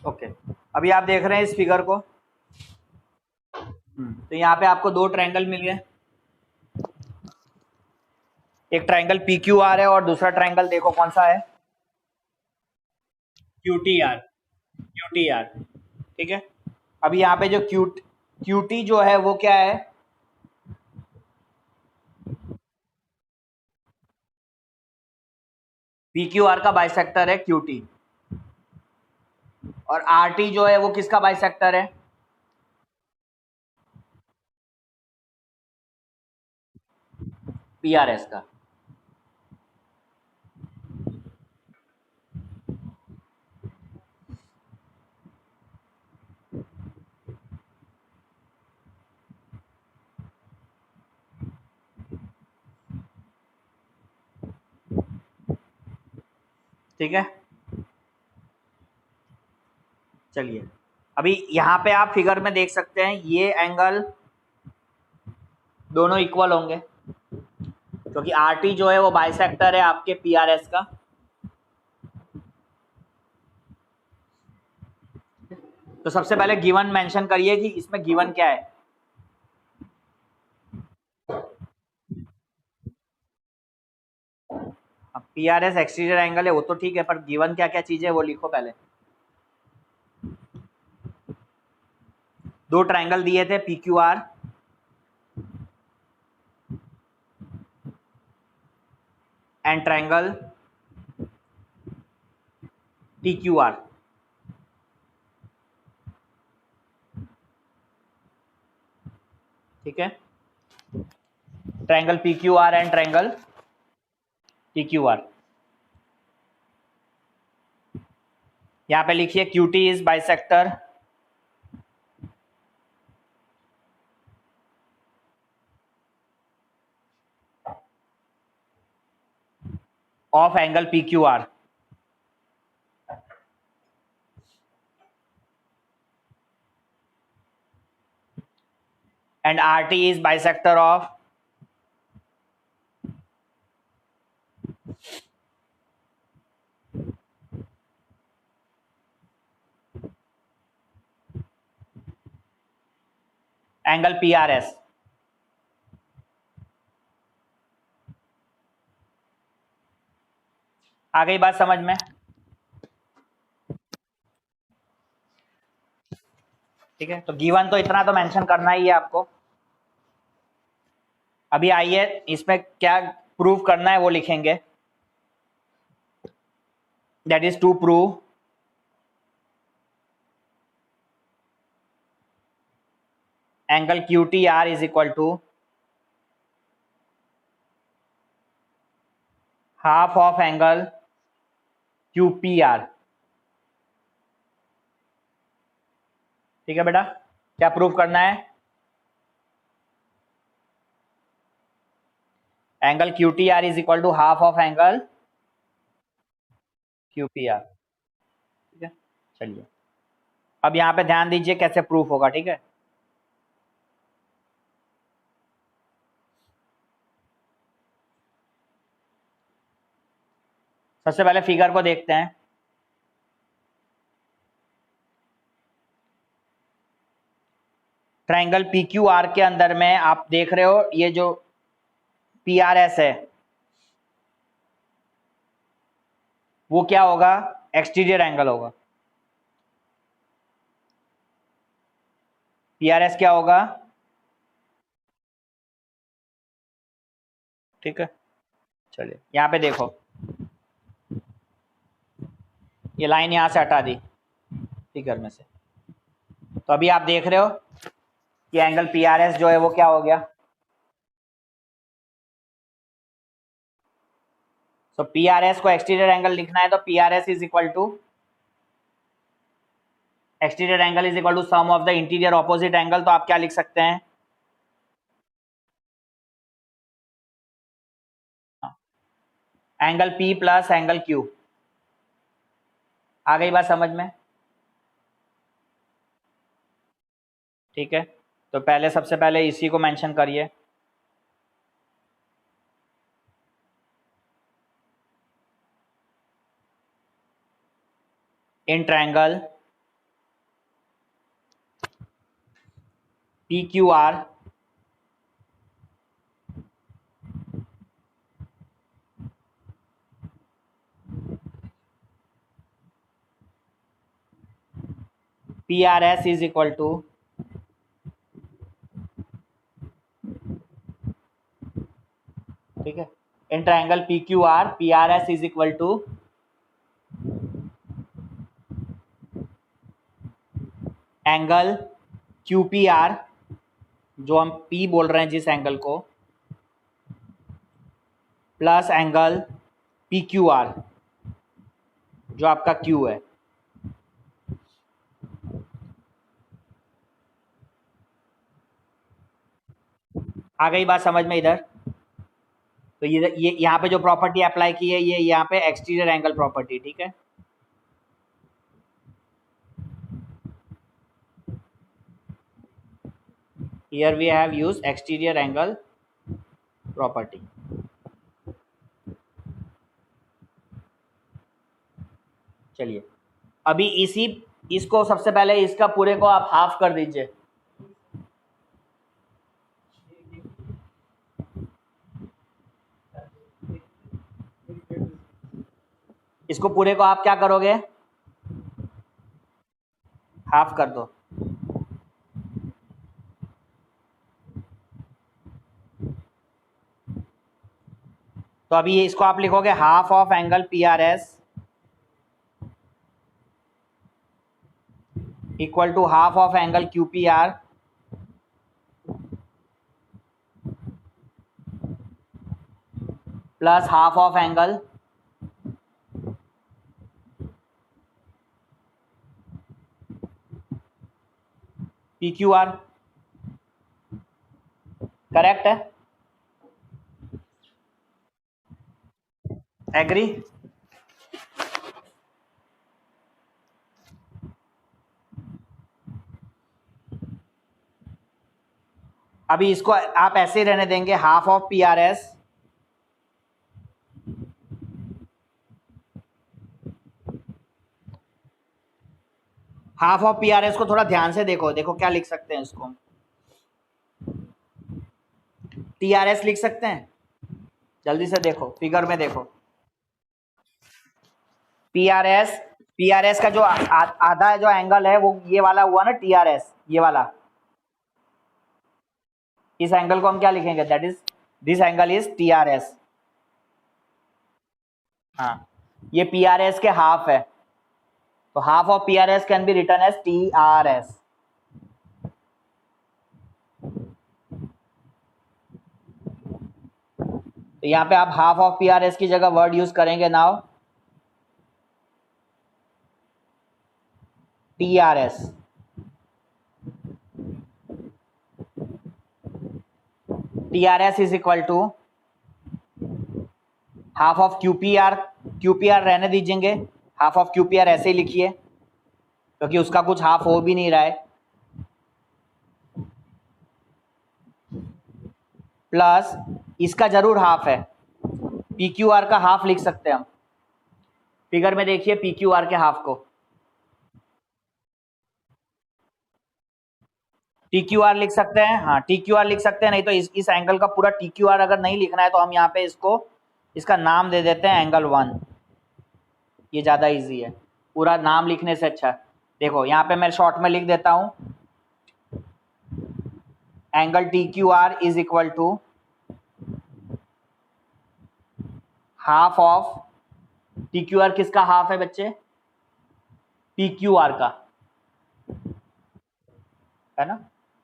Okay, अभी आप देख रहे हैं इस फिगर को। तो यहाँ पे आपको दो ट्रायंगल मिल गए, एक ट्रायंगल पी क्यू आर है और दूसरा ट्रायंगल देखो कौन सा है, Q T are. Q T are, ठीक है। अभी यहाँ पे जो क्यू टी जो है वो क्या है, पी क्यू आर का बाइसेक्टर है क्यू टी, और आर टी जो है वो किसका बाइसेक्टर है, पी आर एस का। ठीक है, चलिए अभी यहाँ पे आप फिगर में देख सकते हैं ये एंगल दोनों इक्वल होंगे, क्योंकि आर टी जो है वो बाइसेक्टर है आपके पी आर एस का। तो सबसे पहले गिवन मेंशन करिए कि इसमें गिवन क्या है। अब P R S exterior angle है वो तो ठीक है, पर गिवन क्या क्या चीजें वो लिखो पहले। दो ट्रायंगल दिए थे P Q are and triangle T Q are. ठीक है, triangle P Q are and triangle T Q are. यहाँ पे लिखिए Q T is bisector of angle P Q are, and RT is bisector of angle PRS। आ गई बात समझ में? ठीक है, तो गिवन तो इतना तो मेंशन करना ही है आपको। अभी आइए इसमें क्या प्रूव करना है वो लिखेंगे। That is to prove angle Q T R is equal to half of angle Q P R. ठीक है बेटा, क्या प्रूव करना है? Angle Q T R is equal to half of angle Q P R. ठीक है, चलिए अब यहाँ पे ध्यान दीजिए कैसे प्रूफ होगा। ठीक है, सबसे पहले फिगर को देखते हैं। ट्रायंगल पी क्यू आर के अंदर में आप देख रहे हो ये जो पी आर एस है वो क्या होगा, एक्सटीरियर एंगल होगा। पी आर एस क्या होगा? ठीक है, चलिए यहाँ पे देखो, ये लाइन यहाँ से हटा दी फिगर में से, तो अभी आप देख रहे हो कि एंगल पी आर एस जो है वो क्या हो गया। तो पी आर एस को एक्सटीरियर एंगल लिखना है तो P R S is equal to exterior angle is equal to sum of the interior opposite angle. तो आप क्या लिख सकते हैं, angle P plus angle Q. आ गई बात समझ में? ठीक है, तो पहले सबसे पहले इसी को मेंशन करिए। In triangle P Q R P R S is equal to ठीक है in triangle P Q R P R S is equal to angle Q P R जो हम P बोल रहे हैं जिस एंगल को plus angle P Q R जो आपका Q है। आ गई बात समझ में इधर? तो ये यहाँ पे जो प्रॉपर्टी अप्लाई की है ये यहाँ पे एक्सटीरियर एंगल प्रॉपर्टी, ठीक है। Here we have used exterior angle property. चलिए अभी इसको सबसे पहले इसका पूरे को आप हाफ कर दीजिए। इसको पूरे को आप क्या करोगे? हाफ कर दो। तो अभी इसको आप लिखोगे half of angle P R S equal to half of angle Q P R plus half of angle P Q R. Correct है? एग्री? अभी इसको आप ऐसे ही रहने देंगे half of P R S half of P R S को थोड़ा ध्यान से देखो, देखो क्या लिख सकते हैं इसको। टी आर एस लिख सकते हैं, जल्दी से देखो फिगर में देखो। पी आर एस का जो आधा जो एंगल है वो ये वाला हुआ ना टी आर एस, ये वाला। इस एंगल को हम क्या लिखेंगे? That is this angle is T R S. हाँ ये पी आर एस के हाफ है, तो half of P R S can be written as T R S. तो यहाँ पे आप half of P R S की जगह वर्ड यूज करेंगे now T R S. T R S is equal to half of Q P R रहने दीजिएंगे, half of Q P R ऐसे ही लिखिए क्योंकि उसका कुछ हाफ हो भी नहीं रहा है, प्लस इसका जरूर हाफ है, पी क्यू आर का हाफ लिख सकते हैं हम। फिगर में देखिए पी क्यू आर के हाफ को, टी क्यू आर लिख सकते हैं। हाँ टी क्यू आर लिख सकते हैं, नहीं तो इस एंगल का पूरा टी क्यू आर अगर नहीं लिखना है तो हम यहाँ पे इसका नाम दे देते हैं एंगल 1। ये ज़्यादा इजी है, पूरा नाम लिखने से अच्छा। देखो यहाँ पे मैं शॉर्ट में लिख देता हूँ angle T Q R is equal to half of T Q R. किसका हाफ है बच्चे? पी क्यू आर का, है ना।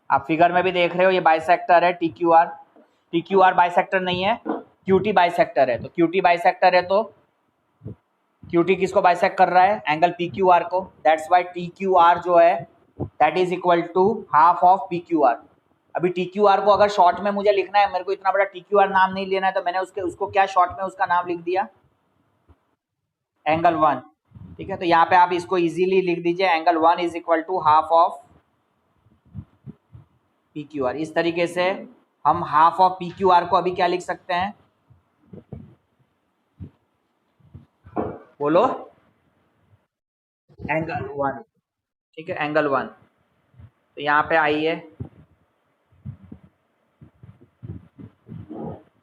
आप फिगर में भी देख रहे हो ये बाइसेक्टर है T Q are. T Q are bisector नहीं है, क्यूटी बाइसेक्टर है। तो क्यूटी बाइसेक्टर है तो क्यूटी किसको बाइसेक्ट कर रहा है? एंगल पी क्यू आर को। That's why T Q R जो है that is equal to half of P Q R. अभी टी क्यू आर को अगर शॉर्ट में मुझे लिखना है, मेरे को इतना बड़ा टी क्यू आर नाम नहीं लेना है, तो मैंने उसको क्या शॉर्ट में उसका नाम लिख दिया एंगल 1। ठीक है, तो यहाँ पे आप इसको इजीली लिख दीजिए angle 1 is equal to half of P Q R. इस तरीके से हम half of P Q R को अभी क्या लिख सकते हैं? बोलो। एंगल 1। ठीक है, एंगल 1। तो यहाँ पे आइए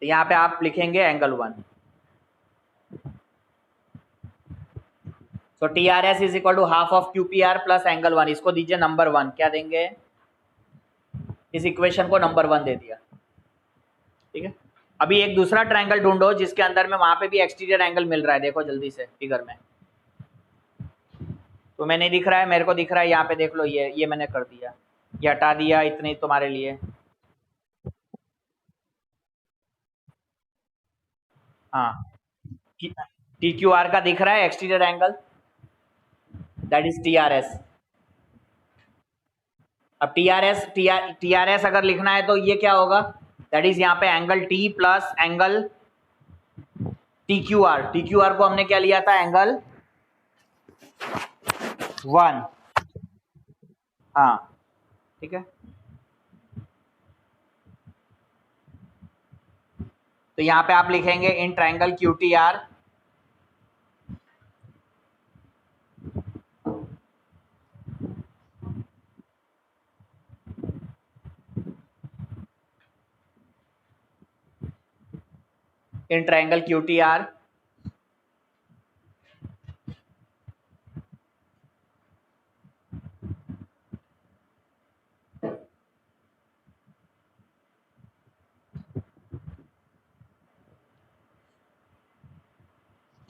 तो यहाँ पे आप लिखेंगे angle 1। So T R S is equal to half of Q P R plus angle 1। इसको दीजिए नंबर 1। क्या देंगे? इस इक्वेशन को नंबर 1 दे दिया। ठीक है, अभी एक दूसरा ट्रायंगल ढूंढो जिसके अंदर में वहां पे भी एक्सटीरियर एंगल मिल रहा है। देखो जल्दी से फिगर में। तुम्हें नहीं दिख रहा है, मेरे को दिख रहा है। यहाँ पे देख लो, ये मैंने कर दिया, ये हटा दिया, इतनी तुम्हारे लिए। हाँ, टी क्यू आर का दिख रहा है exterior angle, that is T R S. अब टी आर एस अगर लिखना है तो ये क्या होगा? दैट इज यहाँ पे angle T plus angle T Q are. T Q R को हमने क्या लिया था? एंगल 1। हाँ, ठीक है। तो यहाँ पे आप लिखेंगे in triangle Q T R in triangle Q T R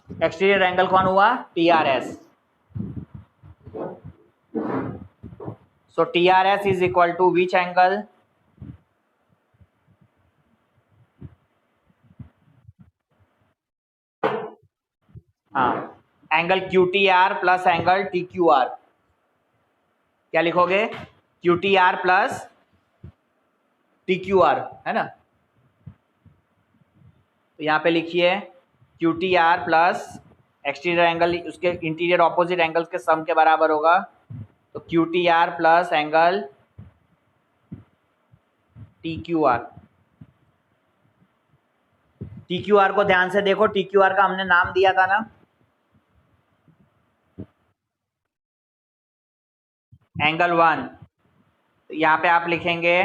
exterior angle कौन हुआ? T R S. So T R S is equal to which angle? हाँ, angle Q T R plus angle T Q R. क्या लिखोगे? Q T R plus T Q R, है ना? तो यहाँ पे लिखिए Q T R plus exterior angle उसके इंटीरियर ऑपोजिट एंगल्स के सम के बराबर होगा। तो Q T R plus angle T Q are. T Q R को ध्यान से देखो, टी क्यू आर का हमने नाम दिया था ना, एंगल 1। तो यहाँ पे आप लिखेंगे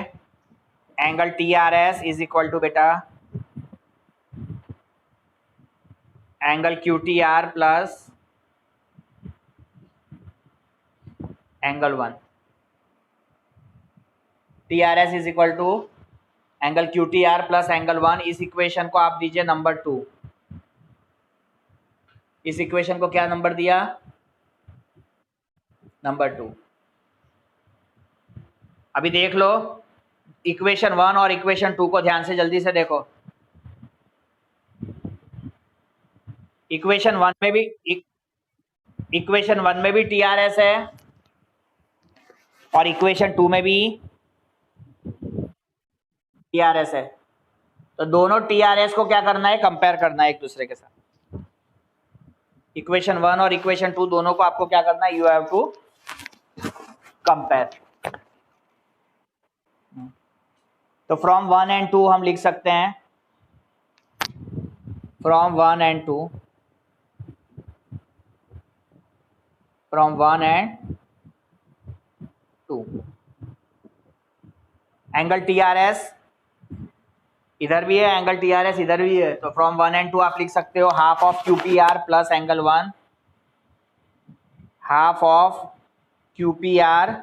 angle T R S is equal to बेटा angle Q T R plus angle 1। T R S is equal to angle Q T R plus angle 1। इस इक्वेशन को आप दीजिए नंबर 2। इस इक्वेशन को क्या नंबर दिया? नंबर 2। अभी देख लो इक्वेशन 1 और इक्वेशन 2 को ध्यान से जल्दी से देखो। इक्वेशन 1 में भी टी आर एस है और इक्वेशन 2 में भी टी आर एस है। तो दोनों टी आर एस को क्या करना है? कंपेयर करना है एक दूसरे के साथ। इक्वेशन 1 और इक्वेशन 2 दोनों को आपको क्या करना है? You have to compare. तो फ्रॉम 1 एंड 2 हम लिख सकते हैं, from 1 and 2, from 1 and 2 angle T R S इधर भी है, एंगल टी आर एस इधर भी है। तो फ्रॉम 1 एंड 2 आप लिख सकते हो half of Q P R plus angle 1, half of Q P R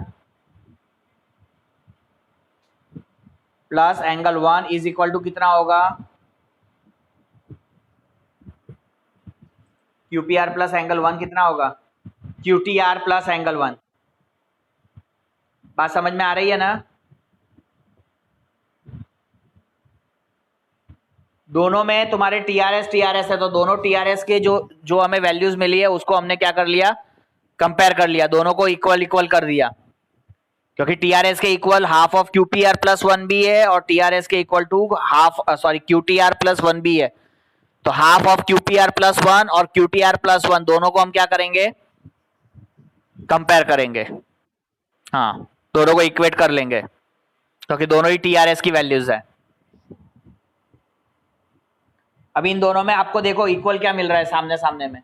plus angle 1 is equal to कितना होगा? Q P R plus angle 1 कितना होगा? Q T R plus angle 1। बात समझ में आ रही है ना? दोनों में तुम्हारे टी आर एस है, तो दोनों टी आर एस के जो हमें वैल्यूज मिली है उसको हमने क्या कर लिया? कंपेयर कर लिया, दोनों को इक्वल इक्वल कर दिया। क्योंकि टी आर एस के equal half of Q P R plus 1 भी है और टी आर एस के equal to half Q T R plus 1 भी है। तो half of Q P R plus 1 और क्यू टी आर प्लस 1 दोनों को हम क्या करेंगे? कंपेयर करेंगे। हाँ, दोनों को इक्वेट कर लेंगे क्योंकि दोनों ही टी आर एस की वैल्यूज है। अभी इन दोनों में आपको देखो इक्वल क्या मिल रहा है सामने सामने में?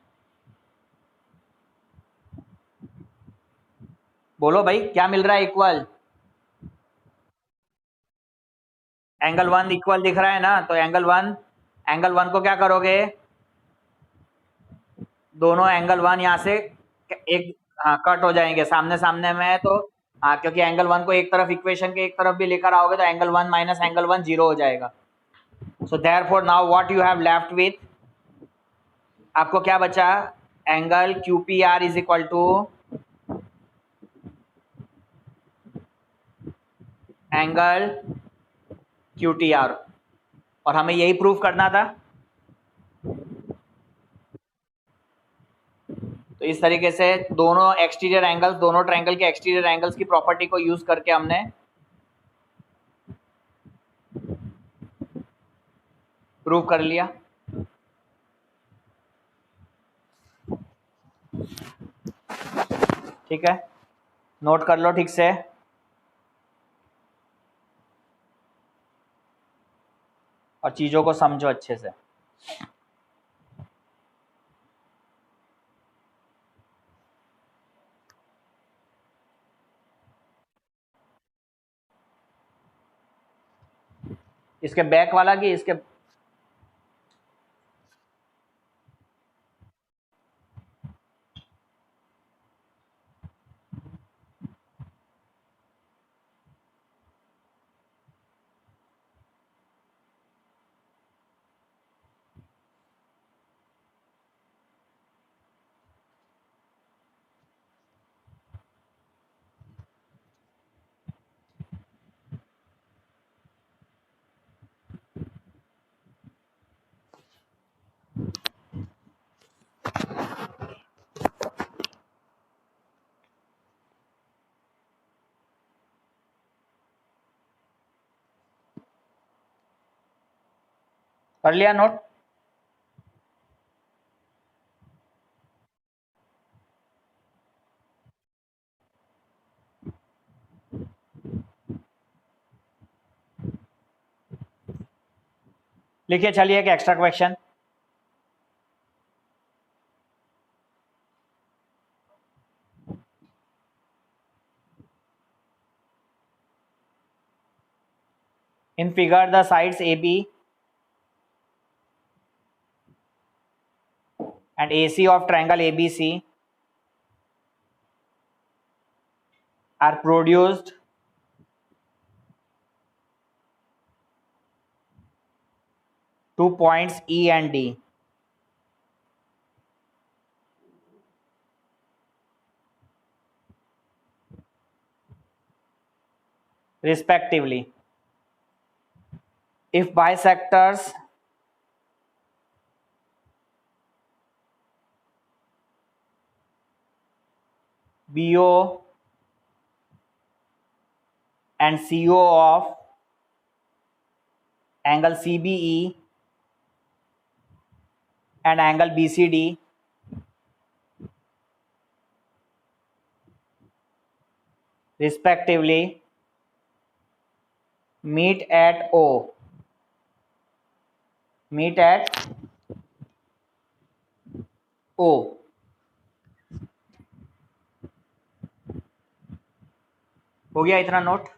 बोलो भाई, क्या मिल रहा है इक्वल? एंगल 1 इक्वल दिख रहा है ना, तो एंगल वन को क्या करोगे, दोनों एंगल 1 यहाँ से एक, हाँ, कट हो जाएंगे, सामने सामने में है तो, हाँ, क्योंकि एंगल 1 को एक तरफ इक्वेशन के एक तरफ भी लेकर आओगे तो एंगल 1 माइनस एंगल 1 जीरो हो जाएगा। So therefore now what you have left with, आपको क्या बचा, angle Q P R is equal to angle Q T R, और हमें यही प्रूव करना था। तो इस तरीके से दोनों एक्सटीरियर एंगल्स, दोनों ट्रायंगल के एक्सटीरियर एंगल्स की प्रॉपर्टी को यूज करके हमने प्रूव कर लिया। ठीक है, नोट कर लो ठीक से। और चीजों को समझो अच्छे से। इसके बैक वाला कि इसके, कर लिया नोट। लिखिए, चलिए एक extra question. In figure the sides A B and AC of triangle ABC are produced to points E and D respectively if bisectors BO and CO of angle CBE and angle BCD respectively meet at O, meet at O। हो गया इतना note.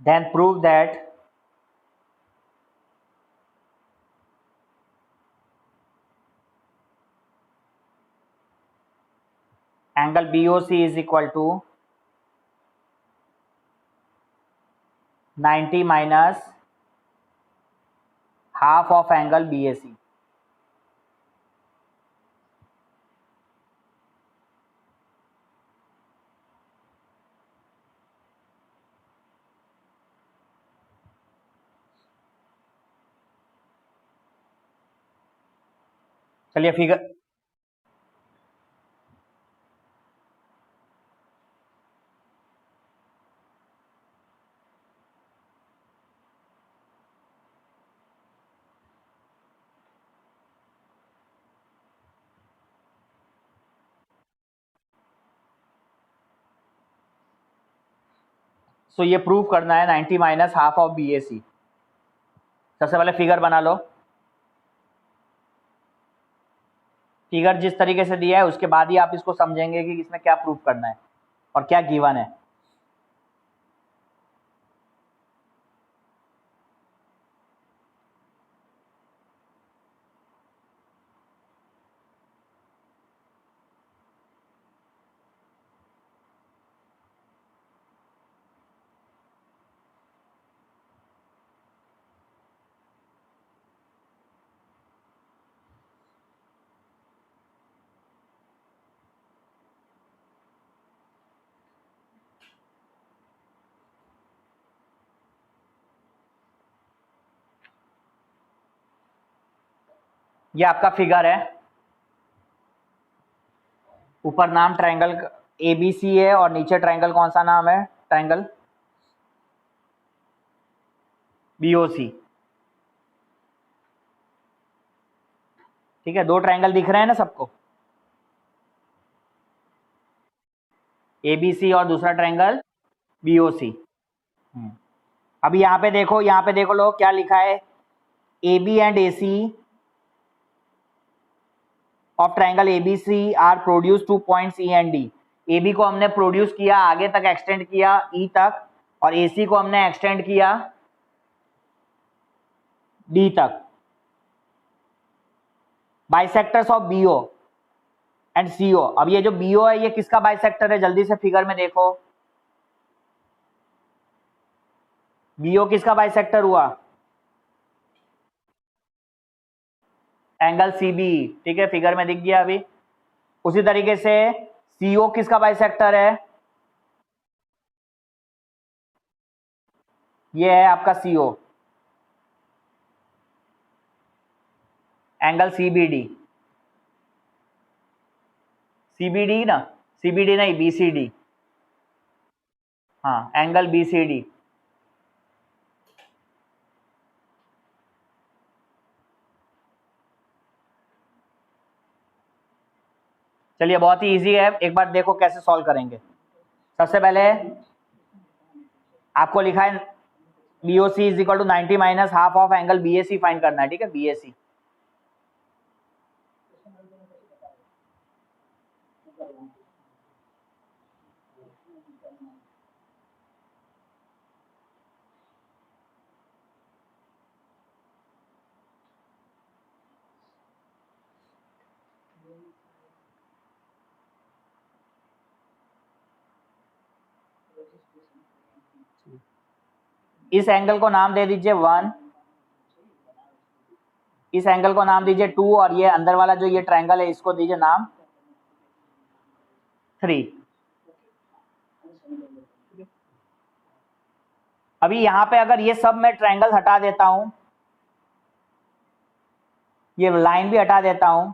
Then prove that angle BOC is equal to 90 minus half of angle BAC। चलिए figure, सो ये prove करना है 90 minus half of BAC। सबसे पहले figure बना लो। फिगर जिस तरीके से दिया है उसके बाद ही आप इसको समझेंगे कि इसमें क्या प्रूव करना है और क्या गिवन है। ये आपका फिगर है। ऊपर नाम ट्रायंगल ABC है और नीचे ट्रायंगल कौन सा नाम है? Triangle BOC। ठीक है, दो ट्रायंगल दिख रहे हैं ना सबको, ABC और दूसरा ट्रायंगल BOC। अभी यहाँ पे देखो, यहाँ पे देखो लोग क्या लिखा है, AB and AC of triangle ABC are produce 2 points E and D। AB को हमने प्रोड्यूस किया, आगे तक एक्सटेंड किया E तक, और AC को हमने एक्सटेंड किया D तक। Bisectors of BO and CO। अब ये जो BO है ये किसका बाइसेक्टर है? जल्दी से फिगर में देखो, BO किसका बाइसेक्टर हुआ? Angle CBE। ठीक है, फिगर में दिख गया अभी। उसी तरीके से CO किसका बाइसेक्टर है? ये है आपका CO, एंगल CBD। CBD ना, CBD नहीं, BCD। हाँ, एंगल BCD। चलिए, बहुत ही इजी है, एक बार देखो कैसे सॉल्व करेंगे। सबसे पहले आपको लिखा है BOC is equal to 90 minus half of angle BAC find करना है। ठीक है, BAC। इस एंगल को नाम दे दीजिए 1, इस एंगल को नाम दीजिए 2, और ये अंदर वाला जो ये ट्रायंगल है इसको दीजिए नाम 3। अभी यहाँ पे अगर ये सब मैं ट्रायंगल हटा देता हूं, ये लाइन भी हटा देता हूं,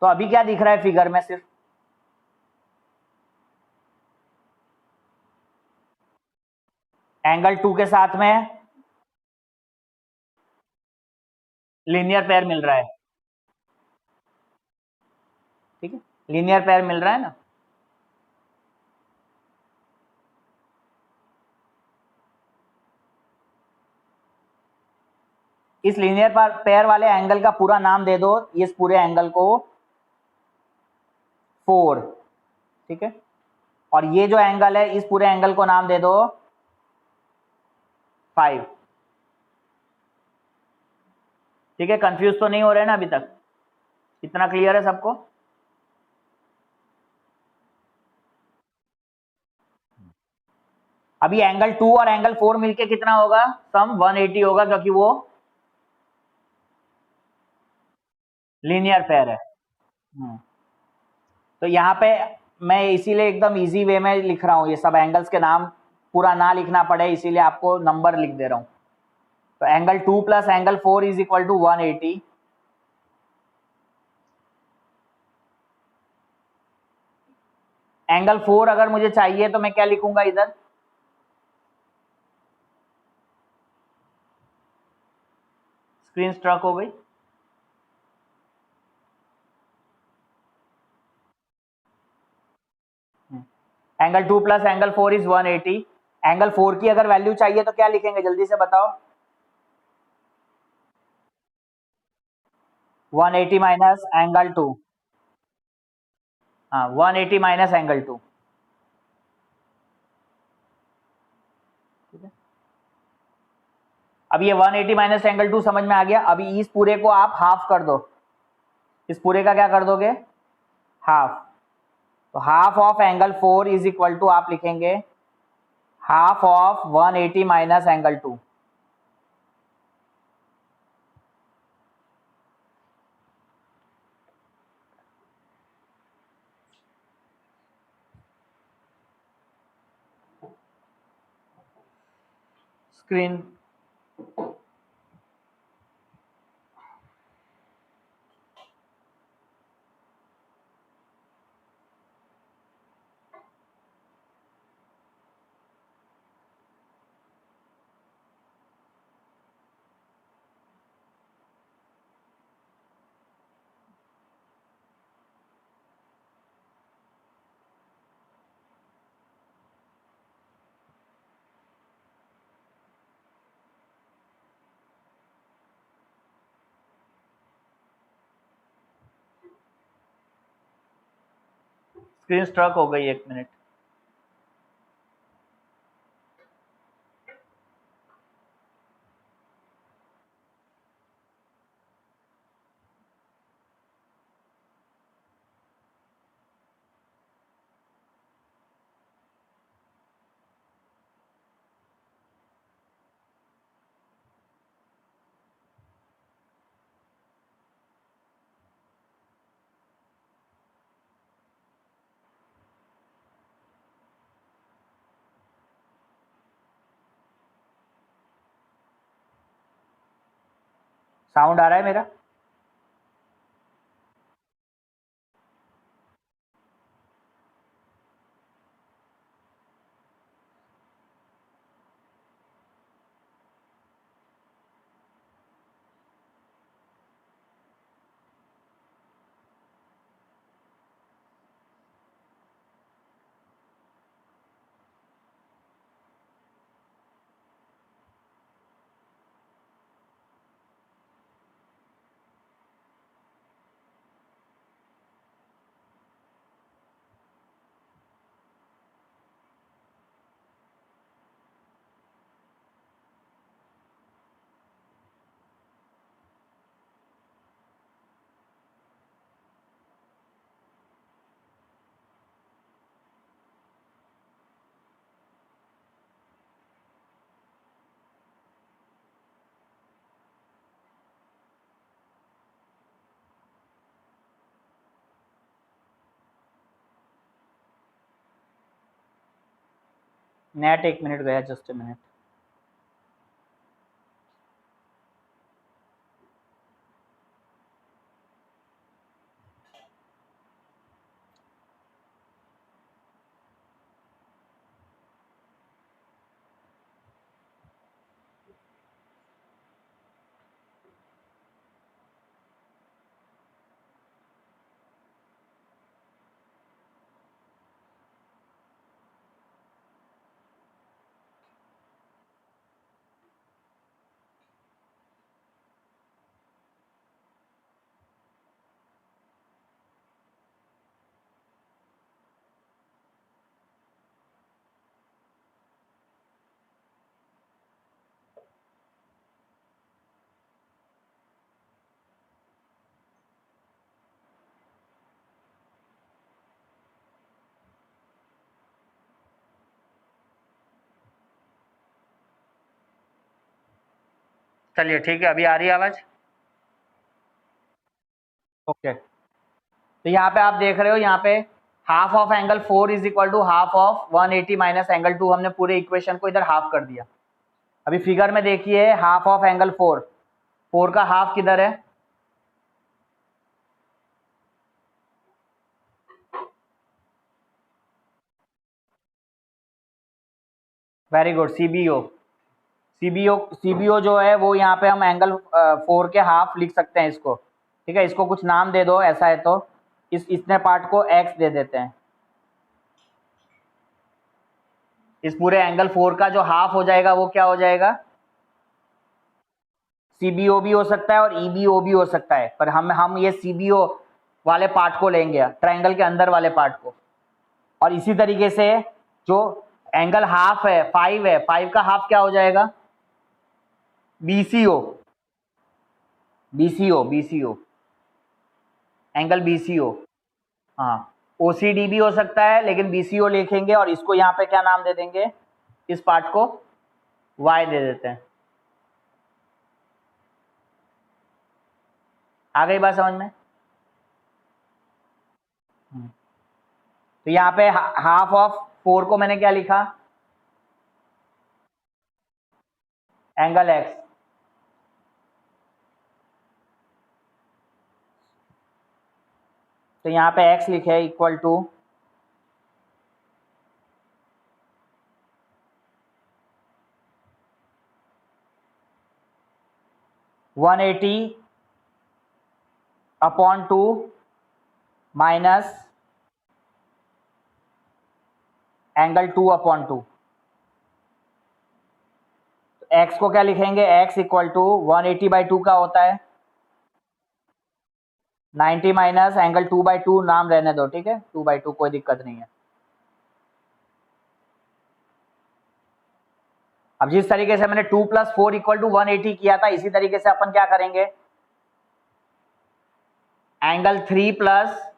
तो अभी क्या दिख रहा है फिगर में? सिर्फ एंगल 2 के साथ में लीनियर पेयर मिल रहा है। ठीक है, लीनियर पेयर मिल रहा है ना। इस लीनियर पेयर वाले एंगल का पूरा नाम दे दो, इस पूरे एंगल को 4। ठीक है, और ये जो एंगल है इस पूरे एंगल को नाम दे दो 5। ठीक है, कंफ्यूज तो नहीं हो रहे ना अभी तक? इतना क्लियर है सबको? अभी एंगल 2 और एंगल 4 मिलके कितना होगा? सम 180 होगा, क्योंकि वो लीनियर पेयर है। तो यहाँ पे मैं इसीलिए एकदम इजी वे में लिख रहा हूँ, ये सब एंगल्स के नाम पूरा ना लिखना पड़े, इसीलिए आपको नंबर लिख दे रहा हूँ। तो angle 2 plus angle 4 is equal to 180। Angle 4 अगर मुझे चाहिए तो मैं क्या लिखूंगा इधर? स्क्रीन स्ट्रक हो गई। Angle 2 plus angle 4 is 180। Angle 4 की अगर वैल्यू चाहिए तो क्या लिखेंगे, जल्दी से बताओ। 180 माइनस एंगल 2। हाँ, 180 माइनस एंगल 2। ठीक है, अब ये 180 माइनस एंगल 2 समझ में आ गया। अभी इस पूरे को आप हाफ कर दो। इस पूरे का क्या कर दोगे, हाफ। तो half of angle 4 is equal to आप लिखेंगे half of 180 minus angle 2। Screen screen struck हो गई, 1 मिनट। साउंड आ रहा है मेरा? नेट 1 मिनट गया, जस्ट 1 मिनट। चलिए ठीक है, अभी आ रही है आवाज? ओके। तो यहाँ पे आप देख रहे हो, यहाँ पे half of angle 4 is equal to half of 180 minus angle 2। हमने पूरे इक्वेशन को इधर हाफ कर दिया। अभी फिगर में देखिए, हाफ ऑफ एंगल 4, 4 का हाफ किधर है? Very good, CBO. सीबीओ जो है वो यहाँ पे हम एंगल 4 के हाफ लिख सकते हैं इसको, ठीक है। इसको कुछ नाम दे दो, ऐसा है तो इतने पार्ट को एक्स दे देते हैं। इस पूरे एंगल 4 का जो हाफ हो जाएगा वो क्या हो जाएगा? सीबीओ भी हो सकता है और ईबीओ भी हो सकता है, पर हम ये सीबीओ वाले पार्ट को लेंगे, ट्रायंगल के अंदर वाले पार्ट को। और इसी तरीके से जो एंगल हाफ है 5 है, 5 का हाफ क्या हो जाएगा? BCO, BCO angle BCO. हाँ, ओसीडी भी हो सकता है, लेकिन बीसीओ लिखेंगे और इसको यहाँ पे क्या नाम दे देंगे? इस पार्ट को वाई दे देते हैं। आ गई बात समझ में? तो यहाँ पे हाफ ऑफ 4 को मैंने क्या लिखा? Angle x. तो यहाँ पे x लिखे equal to 180 upon 2 minus angle 2 upon 2। x को क्या लिखेंगे? x इक्वल टू 180/2 का होता है 90 माइनस एंगल 2/2, नाम रहने दो, ठीक है, 2/2 कोई दिक्कत नहीं है। अब जिस तरीके से मैंने 2 + 4 = 180 किया था, इसी तरीके से अपन क्या करेंगे? Angle 3 plus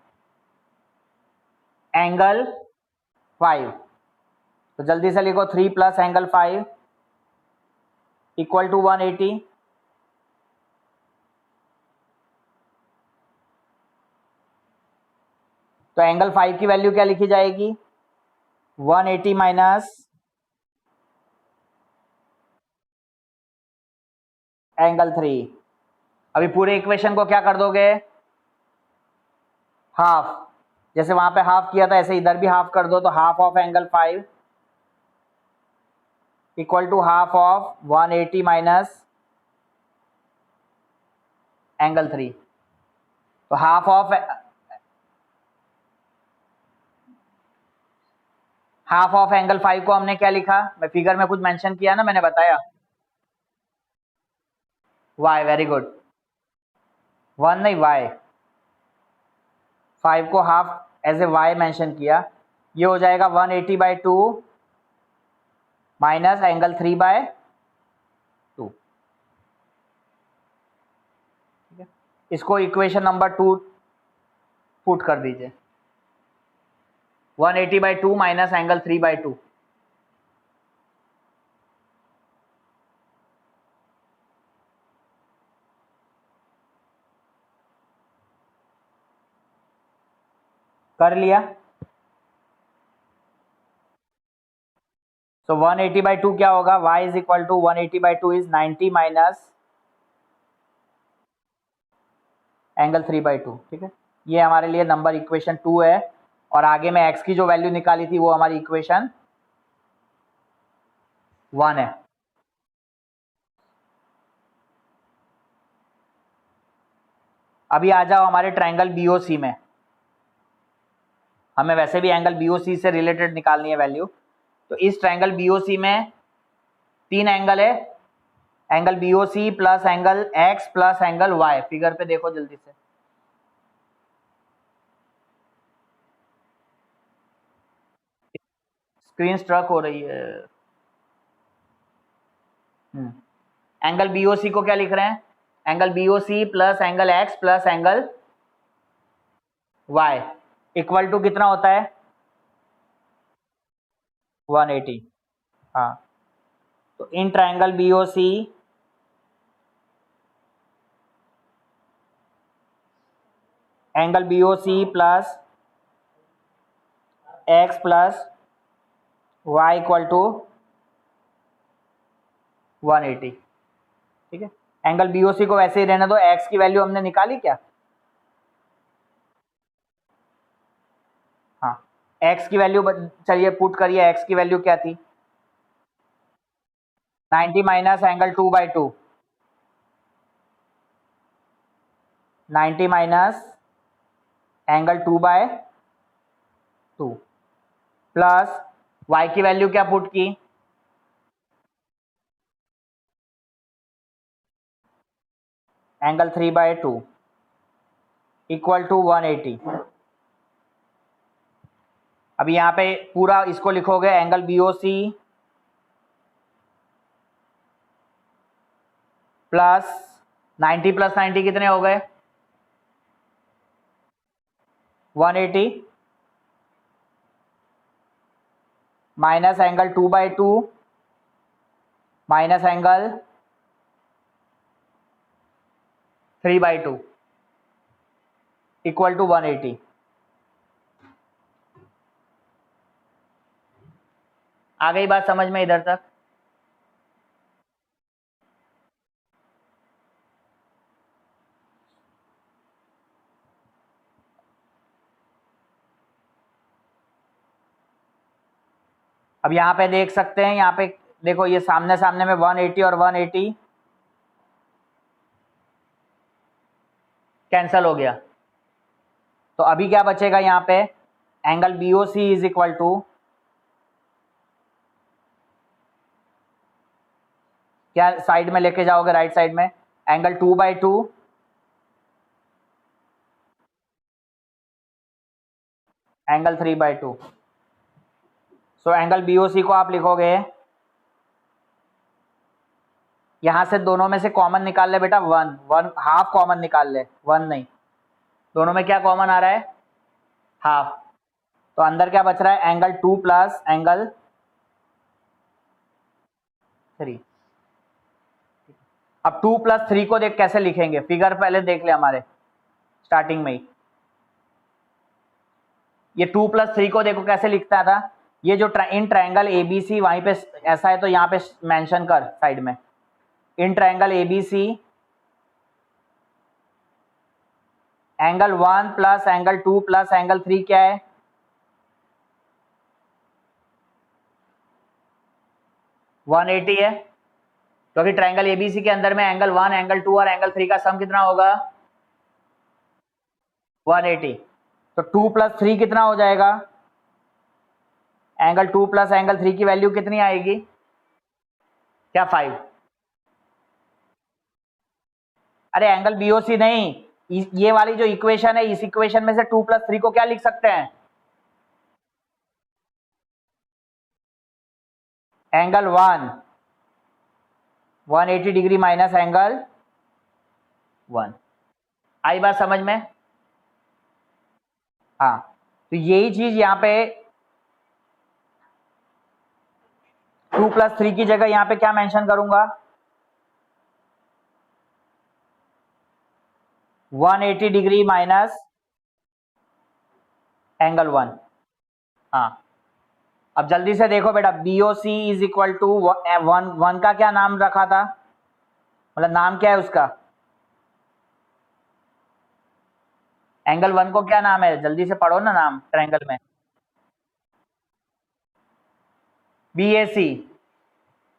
angle 5। तो जल्दी से लिखो 3 प्लस एंगल 5 इक्वल टू 180। तो एंगल 5 की वैल्यू क्या लिखी जाएगी? 180 माइनस एंगल 3। अभी पूरे इक्वेशन को क्या कर दोगे? हाफ। जैसे वहां पे हाफ किया था ऐसे इधर भी हाफ कर दो, तो half of angle 5 equal to half of 180 minus angle 3। तो हाफ ऑफ एंगल 5 को हमने क्या लिखा? मैं फिगर में कुछ मेंशन किया ना, मैंने बताया y। वेरी गुड, 1 नहीं y। 5 को half as a y mention किया। ये हो जाएगा 180/2 माइनस एंगल 3/2। ठीक है, इसको इक्वेशन नंबर 2 पुट कर दीजिए। 180/2 माइनस एंगल 3/2। कर लिया? तो 180/2 क्या होगा? y is equal to 180/2 is 90 minus angle 3/2। ठीक है, ये हमारे लिए नंबर इक्वेशन 2 है। और आगे में x की जो वैल्यू निकाली थी वो हमारी इक्वेशन 1 है। अभी आ जाओ हमारे ट्रायंगल बीओसी में। हमें वैसे भी एंगल बीओसी से रिलेटेड निकालनी है वैल्यू। तो इस ट्रायंगल बीओसी में 3 एंगल है, angle BOC plus angle x plus angle y. Figure पे देखो जल्दी से। स्क्रीन स्ट्रक हो रही है। एंगल बीओसी को क्या लिख रहे हैं? Angle BOC plus angle x plus angle y equal to कितना होता है? 180। हाँ, तो in triangle BOC angle BOC plus x plus y equal to 180। ठीक है, एंगल बीओसी को वैसे ही रहने दो। एक्स की वैल्यू हमने निकाली क्या? हाँ, एक्स की वैल्यू चलिए पुट करिए। एक्स की वैल्यू क्या थी? 90 minus angle 2/2, 90 minus angle 2/2 plus y की वैल्यू क्या पुट की, एंगल 3/2 इक्वल टू 180। अभी यहाँ पे पूरा इसको लिखोगे, एंगल BOC प्लस 90 प्लस 90 कितने हो गए 180 minus angle 2/2 minus angle 3/2 equal to 180। आ गई बात समझ में इधर तक? अब यहाँ पे देख सकते हैं, यहाँ पे देखो ये सामने सामने में 180 और 180 कैंसल हो गया। तो अभी क्या बचेगा यहाँ पे, angle BOC is equal to क्या साइड में लेके जाओगे, राइट साइड में, angle 2/2 angle 3/2। So angle BOC को आप लिखोगे, यहां से दोनों में से कॉमन निकाल ले बेटा, 1 हाफ कॉमन निकाल ले, 1 नहीं, दोनों में क्या कॉमन आ रहा है, हाफ। तो अंदर क्या बच रहा है, एंगल 2 प्लस एंगल 3। अब 2 प्लस 3 को देख कैसे लिखेंगे, फिगर पहले देख ले हमारे स्टार्टिंग में ही। ये 2 प्लस 3 को देखो कैसे लिखता था, ये जो इन ट्रायंगल ABC वहीं पे ऐसा है तो यहाँ पे मेंशन कर साइड में, in triangle ABC angle 1 plus angle 2 plus angle 3 क्या है, 180 है, क्योंकि ट्रायंगल ABC के अंदर में एंगल 1 एंगल 2 और एंगल 3 का सम कितना होगा 180। तो 2 प्लस 3 कितना हो जाएगा, एंगल 2 प्लस एंगल 3 की वैल्यू कितनी आएगी, क्या 5। अरे एंगल BOC नहीं, ये वाली जो इक्वेशन है, इस इक्वेशन में से 2 प्लस 3 को क्या लिख सकते हैं, एंगल 180 डिग्री माइनस एंगल 1। आई बात समझ में? हाँ, तो यही चीज यहाँ पे 2 प्लस 3 की जगह यहाँ पे क्या मेंशन करूंगा, 180 डिग्री माइनस एंगल 1। हाँ, अब जल्दी से देखो बेटा, BOC इज इक्वल टू 1 का क्या नाम रखा था, मतलब नाम क्या है उसका, एंगल 1 को क्या नाम है, जल्दी से पढ़ो ना नाम ट्रायंगल में, BAC।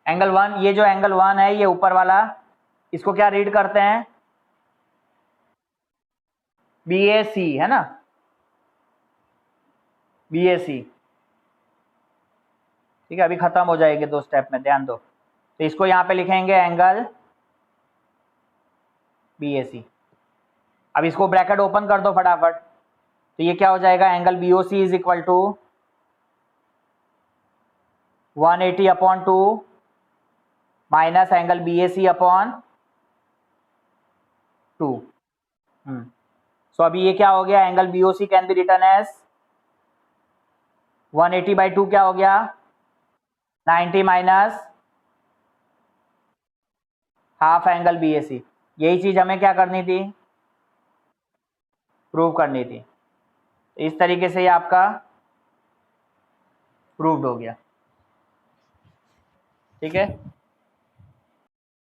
एंगल 1, ये जो एंगल 1 है ये ऊपर वाला, इसको क्या रीड करते हैं, BAC है ना, BAC। ठीक है, अभी खत्म हो जाएगी 2 स्टेप में, ध्यान दो। तो इसको यहाँ पे लिखेंगे एंगल BAC। अब इसको ब्रैकेट ओपन कर दो फटाफट, तो ये क्या हो जाएगा, angle BOC is equal to 180 upon 2 minus angle BAC upon 2। So अभी ये क्या हो गया, angle BOC can be written as 180/2 क्या हो गया 90 माइनस हाफ एंगल BAC। यही चीज हमें क्या करनी थी, प्रूव करनी थी। इस तरीके से ये आपका प्रूव्ड हो गया। ठीक है।